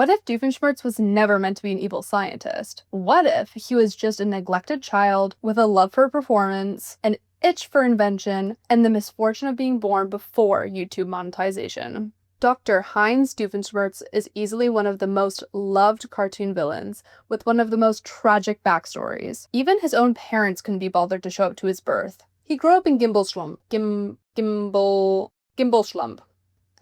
What if Doofenshmirtz was never meant to be an evil scientist? What if he was just a neglected child with a love for performance, an itch for invention, and the misfortune of being born before YouTube monetization? Dr. Heinz Doofenshmirtz is easily one of the most loved cartoon villains, with one of the most tragic backstories. Even his own parents couldn't be bothered to show up to his birth. He grew up in Gimbelschlump,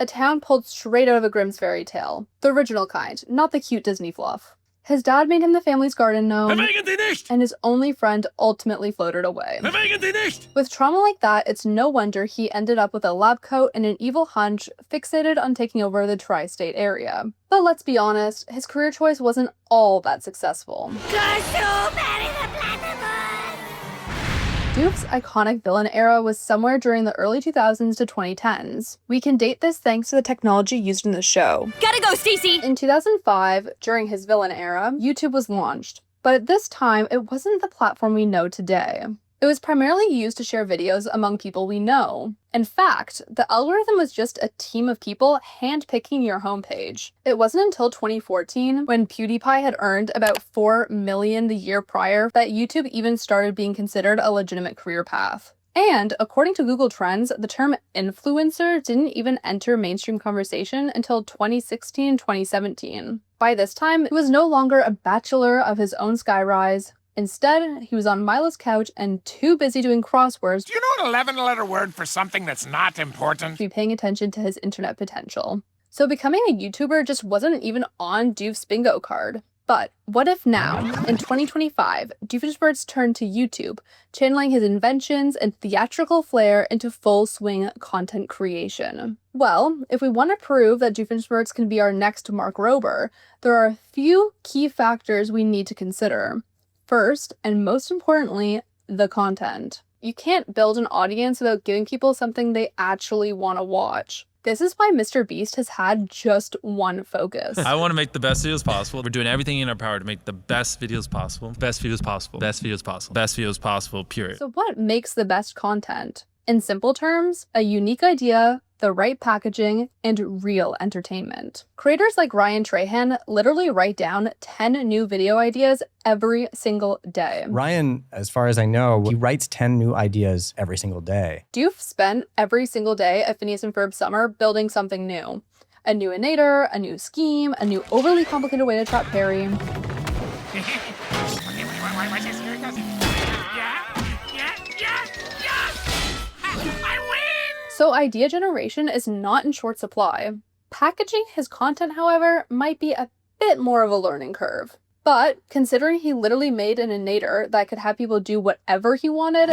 a town pulled straight out of a Grimm's fairy tale. The original kind, not the cute Disney fluff. His dad made him the family's garden gnome, and his only friend ultimately floated away. With trauma like that, it's no wonder he ended up with a lab coat and an evil hunch fixated on taking over the tri-state area. But let's be honest, his career choice wasn't all that successful. Doof's iconic villain era was somewhere during the early 2000s to 2010s. We can date this thanks to the technology used in the show. Gotta go, Cece! In 2005, during his villain era, YouTube was launched, but at this time, it wasn't the platform we know today. It was primarily used to share videos among people we know. In fact, the algorithm was just a team of people handpicking your homepage. It wasn't until 2014, when PewDiePie had earned about $4 million the year prior, that YouTube even started being considered a legitimate career path. And according to Google Trends, the term influencer didn't even enter mainstream conversation until 2016-2017. By this time, he was no longer a bachelor of his own skyrise. Instead, he was on Milo's couch and too busy doing crosswords. Do you know an 11-letter word for something that's not important? To be paying attention to his internet potential. So becoming a YouTuber just wasn't even on Doof's bingo card. But what if now, in 2025, Doofenshmirtz turned to YouTube, channeling his inventions and theatrical flair into full-swing content creation? Well, if we want to prove that Doofenshmirtz can be our next Mark Rober, there are a few key factors we need to consider. First, and most importantly, the content. You can't build an audience without giving people something they actually want to watch. This is why Mr. Beast has had just one focus. I want to make the best videos possible. We're doing everything in our power to make the best videos possible. Best videos possible. Best videos possible. Best videos possible, period. So what makes the best content? In simple terms, a unique idea, the right packaging, and real entertainment. Creators like Ryan Trahan literally write down 10 new video ideas every single day. Ryan, as far as I know, he writes 10 new ideas every single day. Doof spent every single day at Phineas and Ferb Summer building something new. A new innator, a new scheme, a new overly complicated way to trap Perry. So idea generation is not in short supply. Packaging his content, however, might be a bit more of a learning curve. But considering he literally made an innator that could have people do whatever he wanted,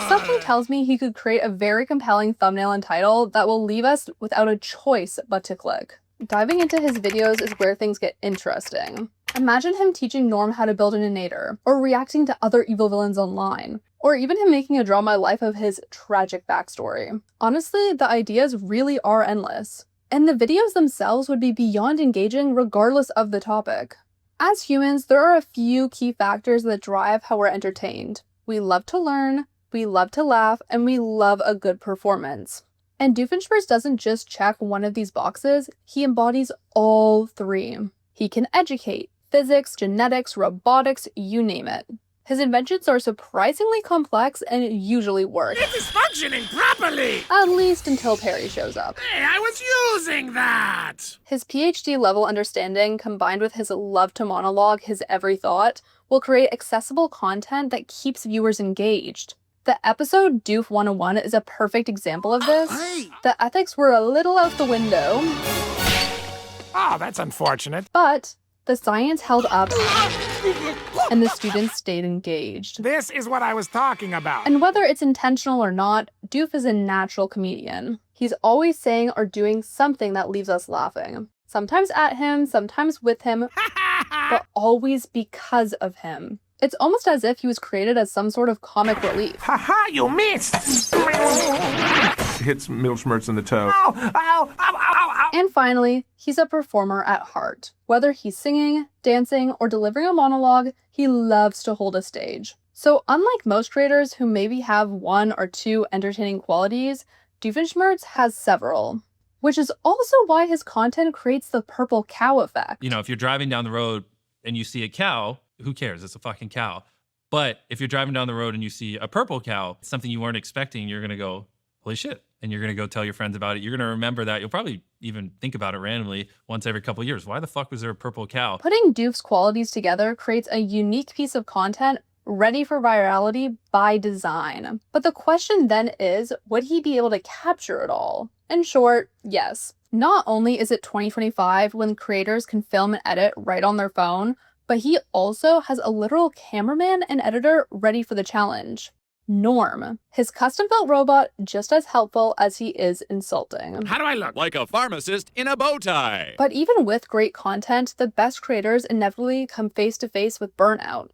something tells me he could create a very compelling thumbnail and title that will leave us without a choice but to click. Diving into his videos is where things get interesting. Imagine him teaching Norm how to build an innator, or reacting to other evil villains online, or even him making a Draw My Life of his tragic backstory. Honestly, the ideas really are endless, and the videos themselves would be beyond engaging regardless of the topic. As humans, there are a few key factors that drive how we're entertained. We love to learn, we love to laugh, and we love a good performance. And Doofenshmirtz doesn't just check one of these boxes, he embodies all three. He can educate, physics, genetics, robotics, you name it. His inventions are surprisingly complex and usually work. It is functioning properly! At least until Perry shows up. Hey, I was using that! His PhD level understanding combined with his love to monologue his every thought will create accessible content that keeps viewers engaged. The episode Doof 101 is a perfect example of this. The ethics were a little out the window. Oh, that's unfortunate. But the science held up and the students stayed engaged. This is what I was talking about. And whether it's intentional or not, Doof is a natural comedian. He's always saying or doing something that leaves us laughing. Sometimes at him, sometimes with him, but always because of him. It's almost as if he was created as some sort of comic relief. Ha-ha, you missed! Hits Milchmertz in the toe. Ow, ow, ow, ow, ow. And finally, he's a performer at heart. Whether he's singing, dancing, or delivering a monologue, he loves to hold a stage. So unlike most creators who maybe have one or two entertaining qualities, Doofenshmirtz has several. which is also why his content creates the purple cow effect. You know, if you're driving down the road and you see a cow, who cares? It's a fucking cow. But if you're driving down the road and you see a purple cow, something you weren't expecting, you're going to go, holy shit. And you're going to go tell your friends about it. You're going to remember that. You'll probably even think about it randomly once every couple of years. Why the fuck was there a purple cow? Putting Doof's qualities together creates a unique piece of content ready for virality by design. But the question then is, would he be able to capture it all? In short, yes. Not only is it 2025 when creators can film and edit right on their phone, but he also has a literal cameraman and editor ready for the challenge. Norm, his custom-built robot just as helpful as he is insulting. How do I look? Like a pharmacist in a bow tie. But even with great content, the best creators inevitably come face-to-face with burnout.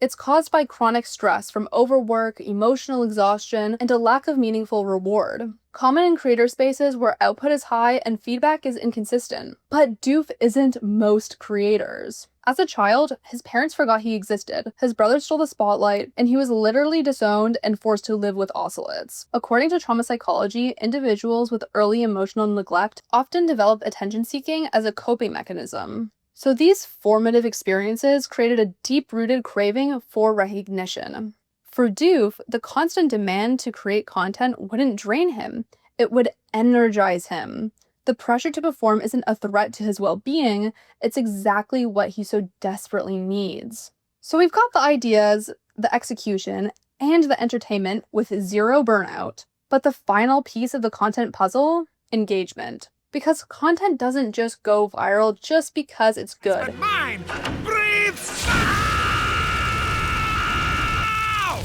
It's caused by chronic stress from overwork, emotional exhaustion, and a lack of meaningful reward. Common in creator spaces where output is high and feedback is inconsistent. But Doof isn't most creators. As a child, his parents forgot he existed, his brother stole the spotlight, and he was literally disowned and forced to live with ocelots. According to trauma psychology, individuals with early emotional neglect often develop attention-seeking as a coping mechanism. So these formative experiences created a deep-rooted craving for recognition. For Doof, the constant demand to create content wouldn't drain him, it would energize him. The pressure to perform isn't a threat to his well-being, it's exactly what he so desperately needs. So we've got the ideas, the execution, and the entertainment with zero burnout. But the final piece of the content puzzle? Engagement. Because content doesn't just go viral just because it's good. But mine! Breathe! Ow!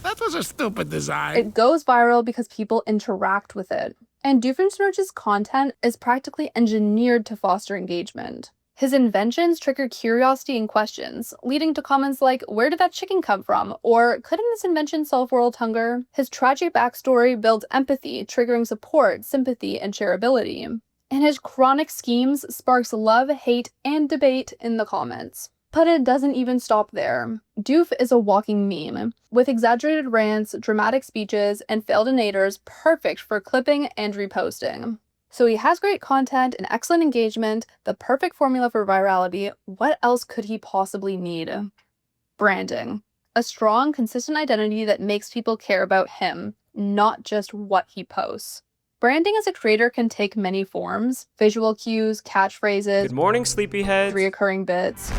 That was a stupid design. It goes viral because people interact with it. And Doofenshmirtz's content is practically engineered to foster engagement. His inventions trigger curiosity and questions, leading to comments like, where did that chicken come from? Or, couldn't this invention solve world hunger? His tragic backstory builds empathy, triggering support, sympathy, and shareability. And his chronic schemes sparks love, hate, and debate in the comments. But it doesn't even stop there. Doof is a walking meme, with exaggerated rants, dramatic speeches, and failed innators perfect for clipping and reposting. So he has great content and excellent engagement, the perfect formula for virality. What else could he possibly need? Branding. A strong, consistent identity that makes people care about him, not just what he posts. Branding as a creator can take many forms: visual cues, catchphrases, Good morning, sleepyheads. reoccurring bits.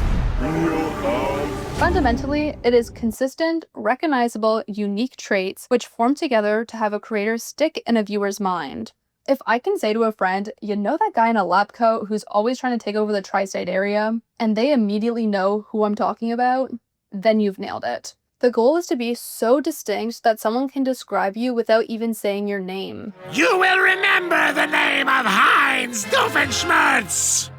Fundamentally, it is consistent, recognizable, unique traits which form together to have a creator stick in a viewer's mind. If I can say to a friend, you know that guy in a lab coat who's always trying to take over the tri-state area, and they immediately know who I'm talking about, then you've nailed it. The goal is to be so distinct that someone can describe you without even saying your name. You will remember the name of Heinz Doofenshmirtz!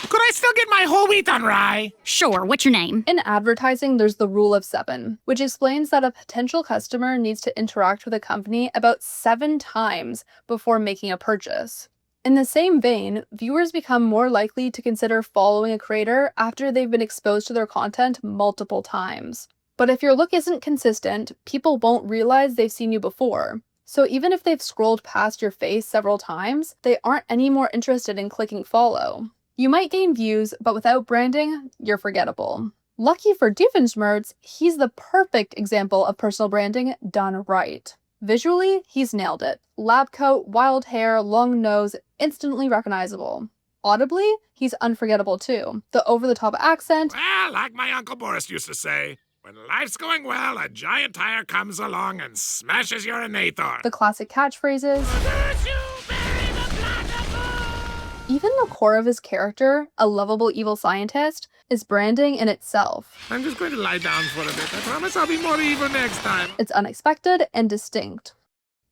Could I still get my whole wheat on rye? Sure, what's your name? In advertising, there's the rule of 7, which explains that a potential customer needs to interact with a company about 7 times before making a purchase. In the same vein, viewers become more likely to consider following a creator after they've been exposed to their content multiple times. But if your look isn't consistent, people won't realize they've seen you before. So even if they've scrolled past your face several times, they aren't any more interested in clicking follow. You might gain views, but without branding, you're forgettable. Lucky for Doofenshmirtz, he's the perfect example of personal branding done right. Visually, he's nailed it. Lab coat, wild hair, long nose, instantly recognizable. Audibly, he's unforgettable too. The over-the-top accent, Well, like my Uncle Boris used to say, when life's going well, a giant tire comes along and smashes your innator. the classic catchphrases, even the core of his character, a lovable evil scientist, is branding in itself. I'm just going to lie down for a bit. I promise I'll be more evil next time. It's unexpected and distinct.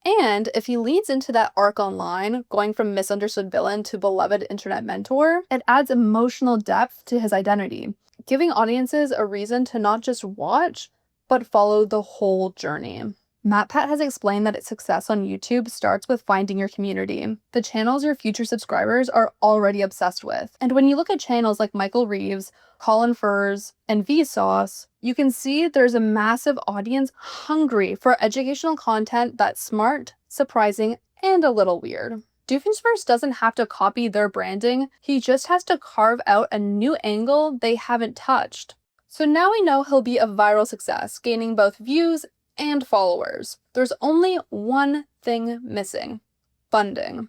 And if he leads into that arc online, going from misunderstood villain to beloved internet mentor, it adds emotional depth to his identity, giving audiences a reason to not just watch, but follow the whole journey. MatPat has explained that its success on YouTube starts with finding your community, the channels your future subscribers are already obsessed with. And when you look at channels like Michael Reeves, Colin Furs, and Vsauce, you can see there's a massive audience hungry for educational content that's smart, surprising, and a little weird. Doofenshmirtz doesn't have to copy their branding, he just has to carve out a new angle they haven't touched. So now we know he'll be a viral success, gaining both views and followers. There's only one thing missing: funding.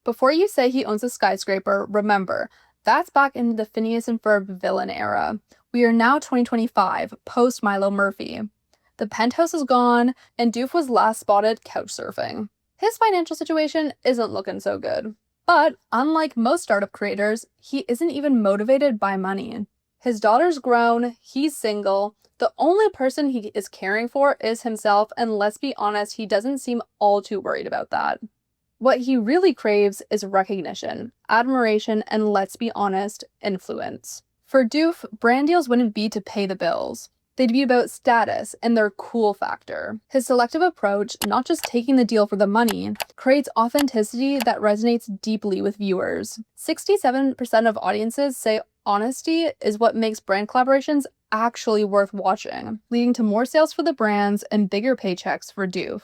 Before you say he owns a skyscraper, remember, that's back in the Phineas and Ferb villain era. We are now 2025, post Milo Murphy. The penthouse is gone, and Doof was last spotted couch surfing. His financial situation isn't looking so good. But unlike most startup creators, he isn't even motivated by money. His daughter's grown, he's single, the only person he is caring for is himself, and let's be honest, he doesn't seem all too worried about that. What he really craves is recognition, admiration, and let's be honest, influence. For Doof, brand deals wouldn't be to pay the bills. They'd be about status and their cool factor. His selective approach, not just taking the deal for the money, creates authenticity that resonates deeply with viewers. 67% of audiences say honesty is what makes brand collaborations actually worth watching, leading to more sales for the brands and bigger paychecks for Doof.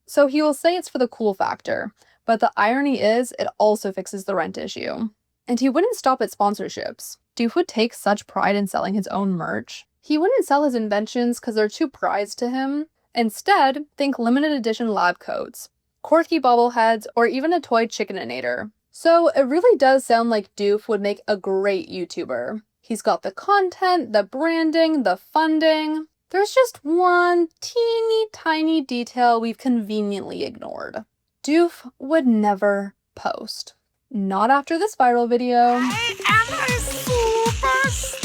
So he will say it's for the cool factor, but the irony is it also fixes the rent issue. And he wouldn't stop at sponsorships. Doof would take such pride in selling his own merch. He wouldn't sell his inventions because they're too prized to him. Instead, think limited edition lab coats, quirky bobbleheads, or even a toy chickeninator. So it really does sound like Doof would make a great YouTuber. He's got the content, the branding, the funding. There's just one teeny tiny detail we've conveniently ignored. Doof would never post. Not after this viral video. I am a superstar!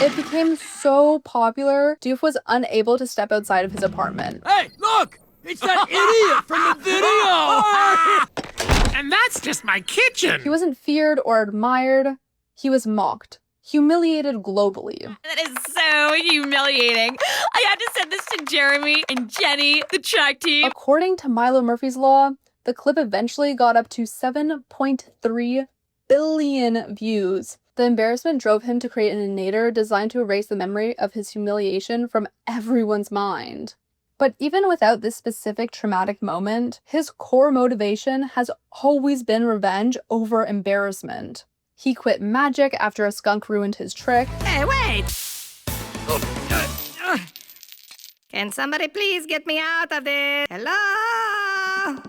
It became so popular, Doof was unable to step outside of his apartment. Hey, look! It's that idiot from the video! And that's just my kitchen! He wasn't feared or admired. He was mocked, humiliated globally. That is so humiliating. I had to send this to Jeremy and Jenny, the track team. According to Milo Murphy's Law, the clip eventually got up to 7.3 billion views. The embarrassment drove him to create an innator designed to erase the memory of his humiliation from everyone's mind. But even without this specific traumatic moment, his core motivation has always been revenge over embarrassment. He quit magic after a skunk ruined his trick. Hey, wait! Can somebody please get me out of this? Hello?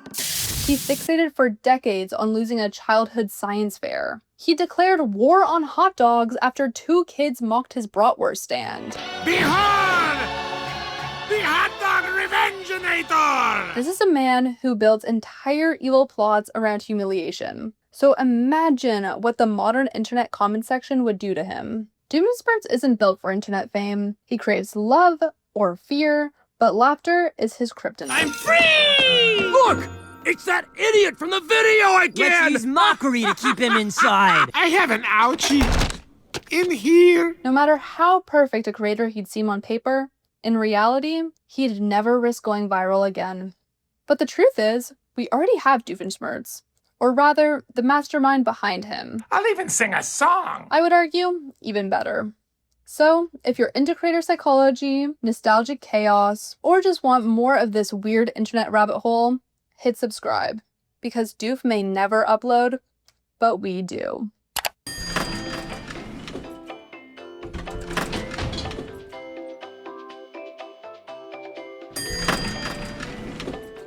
He fixated for decades on losing a childhood science fair. He declared war on hot dogs after 2 kids mocked his bratwurst stand. Behold! The hot dog revengeinator! This is a man who builds entire evil plots around humiliation. So imagine what the modern internet comment section would do to him. Doofenshmirtz isn't built for internet fame. He craves love or fear, but laughter is his kryptonite. I'm free! Look! It's that idiot from the video again! Let's use mockery to keep him inside. I have an ouchie in here. No matter how perfect a creator he'd seem on paper, in reality, he'd never risk going viral again. But the truth is, we already have Doofenshmirtz. Or rather, the mastermind behind him. I'll even sing a song. I would argue, even better. So, if you're into creator psychology, nostalgic chaos, or just want more of this weird internet rabbit hole, hit subscribe. Because Doof may never upload, but we do.